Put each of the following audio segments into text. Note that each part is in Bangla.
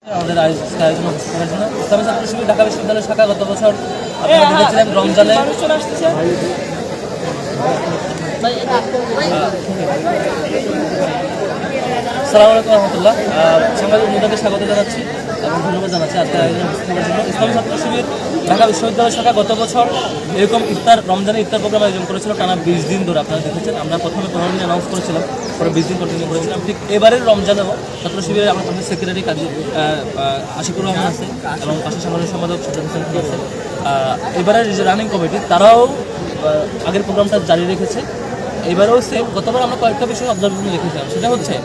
আমাদের আয়োজন উপস্থাপনের জন্য ইসলামী ছাত্র শিবির ঢাকা বিশ্ববিদ্যালয় শাখা গত বছর আপনারা দেখেছিলেন রমজানে। আসসালামু আলাইকুম রহমতুল্লাহ। সাংবাদিক বন্ধুদেরকে স্বাগত জানাচ্ছি এবং ধন্যবাদ জানাচ্ছি আজকে আয়োজন উপস্থাপনের জন্য। ইসলামী ছাত্র শিবির ঢাকা বিশ্ববিদ্যালয় শাখা গত বছর এরকম রমজানে ইফতার প্রোগ্রাম আয়োজন করেছিল টানা 20 দিন ধরে। আপনারা দেখেছেন, আমরা প্রথমে 15 দিন অ্যানাউন্স করেছিলাম, পরে 20 দিন কন্টিনিউ করেছিলাম। ঠিক এবারের রমজানেও ছাত্র শিবিরের আমাদের সেক্রেটারি কাজী আশিকুর রহমান আছে এবং পাশে সাংগঠনিক সম্পাদক সজ্জাদ হোসেন আছে। এবারের যে রানিং কমিটি তারাও আগের প্রোগ্রামটা জারি রেখেছে। এবারেও সেম। গতবার আমরা কয়েকটা বিষয় অবজারভেশন রেখেছিলাম, সেটা হচ্ছে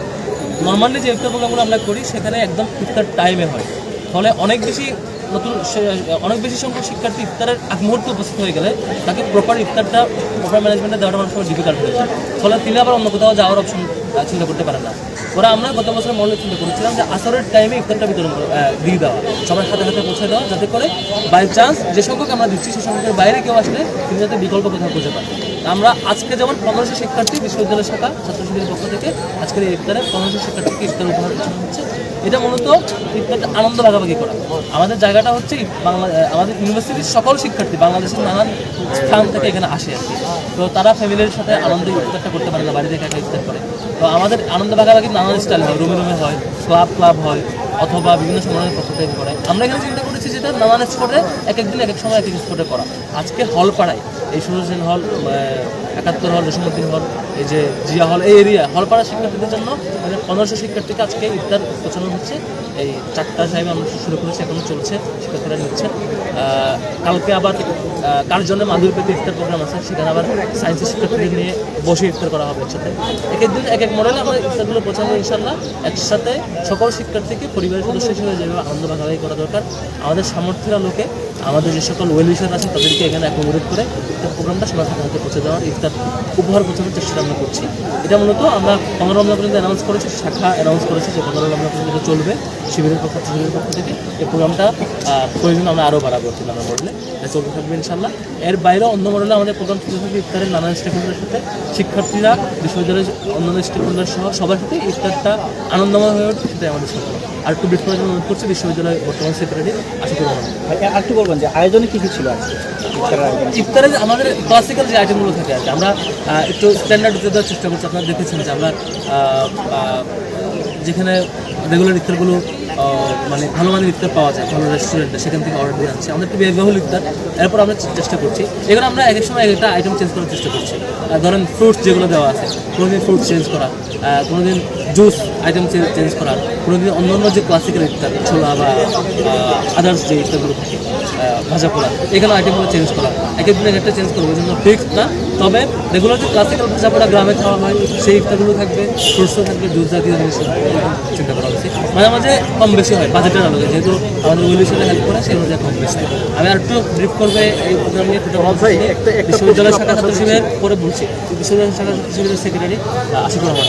নর্মালি যে ইফতার প্রোগ্রামগুলো আমরা করি সেখানে একদম ইফতার টাইমে হয়, ফলে অনেক বেশি সংখ্যক শিক্ষার্থী ইফতারের আগ মুহূর্তে উপস্থিত হয়ে গেলে তাকে প্রপার ম্যানেজমেন্টে দেওয়াটা অনেক সময় ডিফিকাল্ট হয়ে যায়। ফলে তিনি আবার অন্য কোথাও যাওয়ার অপশন চিন্তা করতে পারেন না। ওরা আমরা গত বছর মনে চিন্তা করেছিলাম যে আসরের টাইমে ইফতারটা বিতরণ দিয়ে দেওয়া, সবার হাতে হাতে পৌঁছে দেওয়া, যাতে করে বাই চান্স যে সংখ্যক আমরা দিচ্ছি সে সংখ্যকের বাইরে কেউ আসলে তিনি যাতে বিকল্প কোথাও খুঁজে পান। আমরা আজকে যেমন 1500 শিক্ষার্থী বিশ্ববিদ্যালয় শাখা ছাত্র শিবিরের পক্ষ থেকে আজকের এই ইফতারে 1500 শিক্ষার্থীকে ইফতার উপহার হচ্ছে। এটা মূলত ইফতারটা আনন্দ ভাগাভাগি করা। আমাদের জায়গাটা হচ্ছে আমাদের ইউনিভার্সিটির সকল শিক্ষার্থী বাংলাদেশের নানান স্থান থেকে এখানে আসে আর কি। তো তারা ফ্যামিলির সাথে আনন্দ ইফতারটা করতে পারে না, বাড়ি থেকে একা ইফতার করে। তো আমাদের আনন্দ ভাগাভাগি নানান স্টাইল হয়, রুমে রুমে হয়, ক্লাব হয়, অথবা বিভিন্ন সময়ের পক্ষ থেকে করে। আমরা এখানে চিন্তা করেছি যেটা নানান স্পটে এক একদিন এক এক সময় এক এক স্পটে করা। আজকে হল পাড়ায় এই সুরজেন হল, 71 হল, রসুমুদ্দিন হল, এই যে জিয়া হল, এই এরিয়া হলপাড়া শিক্ষার্থীদের জন্য 1500 শিক্ষার্থীকে আজকে ইফতার প্রচলন হচ্ছে। এই 4টার টাইমে আমরা শুরু করেছি, এখনও চলছে, শিক্ষার্থীরা নিচ্ছেন। কালকে আবার কার জন্য মাদুরপেতে ইফতার প্রোগ্রাম আছে, সেখানে আবার সায়েন্সের শিক্ষার্থীদের নিয়ে বসে ইফতার করা হবে একসাথে। এক একদিন এক এক মডেলে আমরা ইফতারগুলো পৌঁছাবো ইনশাল্লাহ। একসাথে সকল শিক্ষার্থীকে পরিবারের সদস্য হিসেবে যেভাবে আনন্দ ভাগাভাগি করা দরকার, আমাদের সামর্থ্যের লোকে আমাদের যে সকল ওয়েল উইশার আছে তাদেরকে এখানে অ্যাকোমোডেট করে ইফতার প্রোগ্রামটা সবার হাতে হাতে পৌঁছে দেওয়ার, ইফতার উপহার পৌঁছানোর চেষ্টা আমরা করছি। এটা মূলত আমরা 15 রমজান পর্যন্ত অ্যানাউন্স করেছি, শাখা অ্যানাউন্স করেছে যে 15 রমজান পর্যন্ত চলবে শিবিরের পক্ষ থেকে। এই প্রোগ্রামটা প্রয়োজন আমরা আরও বাড়াবো নানা মডেলে, এটা চলতে থাকবে ইনশাল্লাহ। এর বাইরেও অন্য মডেলে আমাদের প্রোগ্রাম চলতে থাকবে ইফতারের নানান স্টেকহোল্ডারের সাথে, শিক্ষার্থীরা বিশ্ববিদ্যালয়ের অন্যান্য স্টেকহোল্ডার সহ সবার সাথে ইফতারটা আনন্দময় হয়ে ওঠে, সেটাই আমাদের সফল। আর একটু ব্রিফ করার জন্য অনুরোধ করছি বিশ্ববিদ্যালয়ের বর্তমান সেক্রেটারি আশিকুর রহমান। আর একটু বলবেন যে আয়োজনে কী কী ছিল আজকে ইফতারের? আমাদের ক্লাসিক্যাল যে আইটেমগুলো থাকে আর কি, আমরা একটু স্ট্যান্ডার্ড দিতে দেওয়ার চেষ্টা করছি। আপনারা দেখেছেন যে আমরা যেখানে রেগুলার ইফতারগুলো মানে ভালো মানের ইফতার পাওয়া যায় ভালো রেস্টুরেন্টে, সেখান থেকে অর্ডার দিয়ে আনছি। আমাদের একটু ব্যয়বহুল ইফতার, এরপর আমরা চেষ্টা করছি এখানে আমরা এক এক সময় একটা আইটেম চেঞ্জ করার চেষ্টা করছি। ধরেন ফ্রুটস যেগুলো দেওয়া আছে, কোনোদিন ফ্রুটস চেঞ্জ করা, কোনোদিন জুস আইটেম চেঞ্জ করা, কোনোদিন অন্য যে ক্লাসিক্যাল ইফতার ছোলা বা আদার্স যে ইফতারগুলো থাকে ভাজা পোড়া, এখানে আইটেমগুলো চেঞ্জ করা, এক একদিন একটা চেঞ্জ করবো, এই জন্য ফিক্সড না। তবে রেগুলার যে ক্লাসিক্যাল ভাজা পোড়া গ্রামে খাওয়া হয় সেই ইফতারগুলো থাকবে, ফ্রুটসও থাকবে, জুস জাতীয় জিনিস চিন্তা করা হচ্ছে। মাঝে মাঝে কম বেশি হয় বাজেটের আলোকে, যেহেতু আমাদের ওয়েলের সাথে হেল্প করে সেই অনুযায়ী কম বেশি হয়। আমি আর একটু ব্রিফ করবে এই প্রোগ্রাম নিয়ে বিশ্ববিদ্যালয় শাখা ছাত্র শিবিরের পরে বলছি। বিশ্ববিদ্যালয় শাখা ছাত্র শিবিরের সেক্রেটারি আশিকুর রহমান।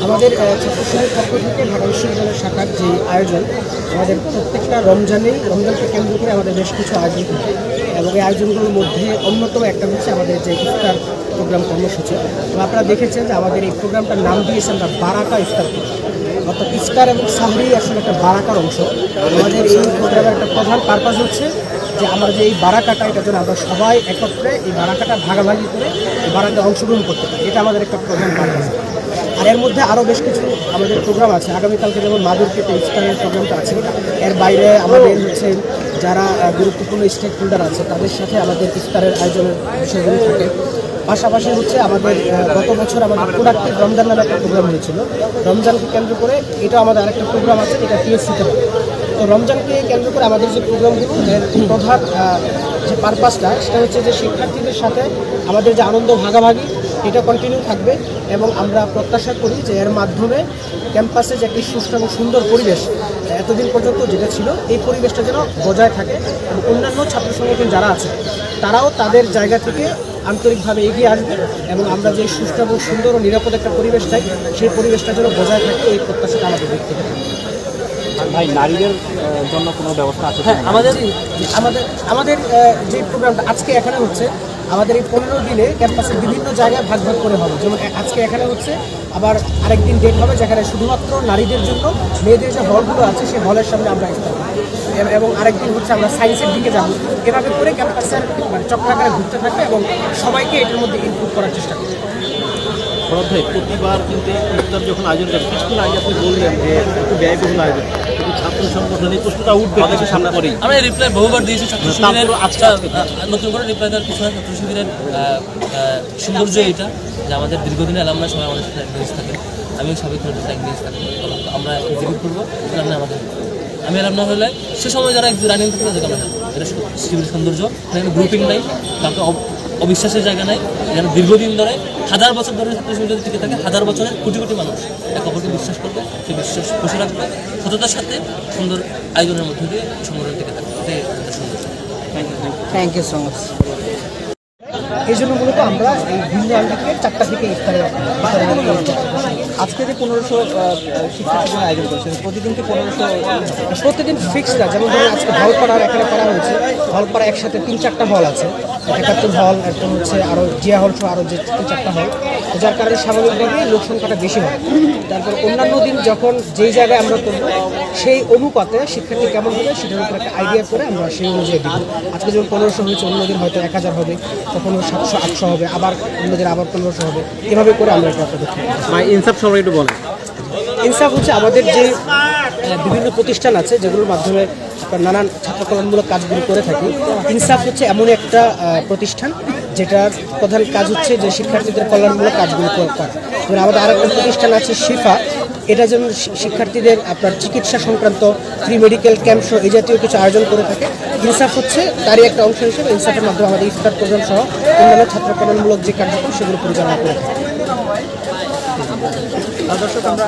আমাদের ছাত্রশিবিরের পক্ষ থেকে ঢাকা বিশ্ববিদ্যালয় শাখার যে আয়োজন, আমাদের প্রত্যেকটা রমজানকে কেন্দ্র করে আমাদের বেশ কিছু আয়োজন থাকে এবং এই আয়োজনগুলোর মধ্যে অন্যতম একটা হচ্ছে আমাদের যে ইফতার প্রোগ্রাম কর্মসূচি। এবং আপনারা দেখেছেন যে আমাদের এই প্রোগ্রামটার নাম দিয়েছে আমরা বারাকা ইফতার প্রোগ্রাম, অর্থাৎ ইফতার এবং সাহরি আসলে একটা বারাকার অংশ। আমাদের এই প্রোগ্রামের একটা প্রধান পারপাস হচ্ছে যে আমরা যে এই বারাকাটা, এটা যেন আমরা সবাই একত্রে এই বারাকাটা ভাগাভাগি করে এই বারাকায় অংশগ্রহণ করতে পারি, এটা আমাদের একটা প্রধান পারপাস। আর এর মধ্যে আরও বেশ কিছু আমাদের প্রোগ্রাম আছে। আগামীকালকে যেমন মাদুরপেতে ইফতারের প্রোগ্রামটা আছে, এর বাইরে আমাদের হচ্ছে যারা গুরুত্বপূর্ণ স্টেক হোল্ডার আছে তাদের সাথে আমাদের ইফতারের আয়োজনের বিষয়গুলি থাকে। পাশাপাশি হচ্ছে আমাদের গত বছর আমাদের প্রোডাক্টিভ রমজান নামে একটা প্রোগ্রাম হয়েছিল, রমজানকে কেন্দ্র করে এটা আমাদের আরেকটা প্রোগ্রাম আছে, এটা টিএসসিতে হবে। তো রমজানকে কেন্দ্র করে আমাদের যে প্রোগ্রামগুলো, এর প্রধান যে পারপাসটা সেটা হচ্ছে যে শিক্ষার্থীদের সাথে আমাদের যে আনন্দ ভাগাভাগি এটা কন্টিনিউ থাকবে এবং আমরা প্রত্যাশা করি যে এর মাধ্যমে ক্যাম্পাসে যে একটি সুষ্ঠু এবং সুন্দর পরিবেশ এতদিন পর্যন্ত যেটা ছিল এই পরিবেশটা যেন বজায় থাকে এবং অন্যান্য ছাত্র সংগঠন যারা আছে তারাও তাদের জায়গা থেকে আন্তরিকভাবে এগিয়ে আসবে এবং আমরা যে সুষ্ঠু এবং সুন্দর ও নিরাপদ একটা পরিবেশ চাই সেই পরিবেশটা যেন বজায় থাকে, এই প্রত্যাশাটা আমাদের ব্যক্তি থাকে। ভাই, নারীদের জন্য কোনো ব্যবস্থা আছে? হ্যাঁ, আমাদের যে প্রোগ্রামটা আজকে এখানে হচ্ছে, আমাদের এই 15 দিনে ক্যাম্পাসের বিভিন্ন জায়গায় ভাগ ভাগ করে হবে। যেমন আজকে এখানে হচ্ছে, আবার আরেকদিন ডেট হবে যেখানে শুধুমাত্র নারীদের জন্য মেয়েদের যে হলগুলো আছে সেই হলের সামনে আমরা ইফতার করব। এবং আরেকদিন হচ্ছে আমরা সায়েন্সের দিকে যাব। এভাবে করে ক্যাম্পাসের মানে চক্রাকারে ঘুরতে থাকবে এবং সবাইকে এটার মধ্যে ইনক্লুড করার চেষ্টা করবে। শরৎ ভাই, প্রতিবার কিন্তু ইফতার যখন আয়োজন করে, কিছুক্ষণ আগে আপনি বললেন যে একটু ব্যয়বহুল আয়োজন, কিন্তু ছাত্র সংগঠন এই প্রশ্নটা উঠবে কিছু সামনে করেই। আমরা এই রিপ্লাই বহুবার দিয়েছি ছাত্র শিবিরের। তারপর আজকে নতুন করে রিপ্লাই দেওয়ার পিছনে ছাত্র শিবিরের সৌন্দর্য এটা যে আমাদের দীর্ঘদিনের অ্যালামনা সবাই আমাদের সাথে এনগেজ থাকে। আমিও সবাই সাথে এনগেজ থাকি। আমরা এক্সিকিউট করবো, অ্যালামনা আমাদের। আমি অ্যালামনা হলে সে সময় যারা রানিং থাকে তাদেরকে আমরা এটা শিবিরের সৌন্দর্য। এখানে গ্রুপিং নাই, কাউকে অবিশ্বাসের জায়গা নাই। এখানে দীর্ঘদিন ধরে হাজার বছর ধরে ছাত্র শিবির টিকে থাকে। হাজার বছরের কোটি কোটি মানুষ এক অপরকে বিশ্বাস করবে, সেই বিশ্বাস বসে রাখবে, সততার সাথে সুন্দর আয়োজনের মধ্যে দিয়ে সংগঠন টিকে থাকবে। এটাই আমাদের সৌন্দর্য। Thank you so much. এই জন্য মূলত আমরা এই ভিন্ন আঙ্গিকে 4টা থেকে ইফতারের আজকে যে 1500 শিক্ষার্থীদের আয়োজন করেছেন, প্রতিদিন কি 1500? প্রতিদিন ফিক্স না। যেমন ধরুন আজকে হলপাড়ার এখানে করা হয়েছে, হলপাড়া একসাথে 3-4টা হল আছে। 71 হল, একটা হচ্ছে আরও জিয়া হল সহ আরও যে 3-4টা হল, যার কারণে স্বাভাবিকভাবে লোক সংখ্যাটা বেশি হয়। তারপর অন্যান্য দিন যখন যেই জায়গায় আমরা করব সেই অনুপাতে শিক্ষার্থী কেমন হবে সেটার উপর একটা আইডিয়া করে আমরা সেই অনুযায়ী দিব। আজকে যেমন 1500 হয়েছে, অন্যদিন হয়তো 1000 হবে, কখনো 700-800 হবে, আবার অন্যদিন আবার 1500 হবে। এভাবে করে আমরা একটা পদক্ষেপ নিই। ইনসাফ সম্পর্কে একটু বলেন। ইনসাফ হচ্ছে আমাদের যে বিভিন্ন প্রতিষ্ঠান আছে যেগুলোর মাধ্যমে আপনার নানান ছাত্র কল্যাণমূলক কাজগুলো করে থাকি। ইনসাফ হচ্ছে এমন একটা প্রতিষ্ঠান যেটার প্রধান কাজ হচ্ছে যে শিক্ষার্থীদের কল্যাণমূলক কাজগুলো করা। যেমন আমাদের আরেকটা প্রতিষ্ঠান আছে শিফা, এটা যেমন শিক্ষার্থীদের আপনার চিকিৎসা সংক্রান্ত ফ্রি মেডিকেল ক্যাম্প সহ এই জাতীয় কিছু আয়োজন করে থাকে। ইনসাফ হচ্ছে তারই একটা অংশ হিসেবে ইনসাফের মাধ্যমে আমাদের ইফতার প্রোগ্রাম সহ অন্যান্য ছাত্র কল্যাণমূলক যে কার্যক্রম সেগুলো পরিচালনা করে থাকে। দর্শক, আমরা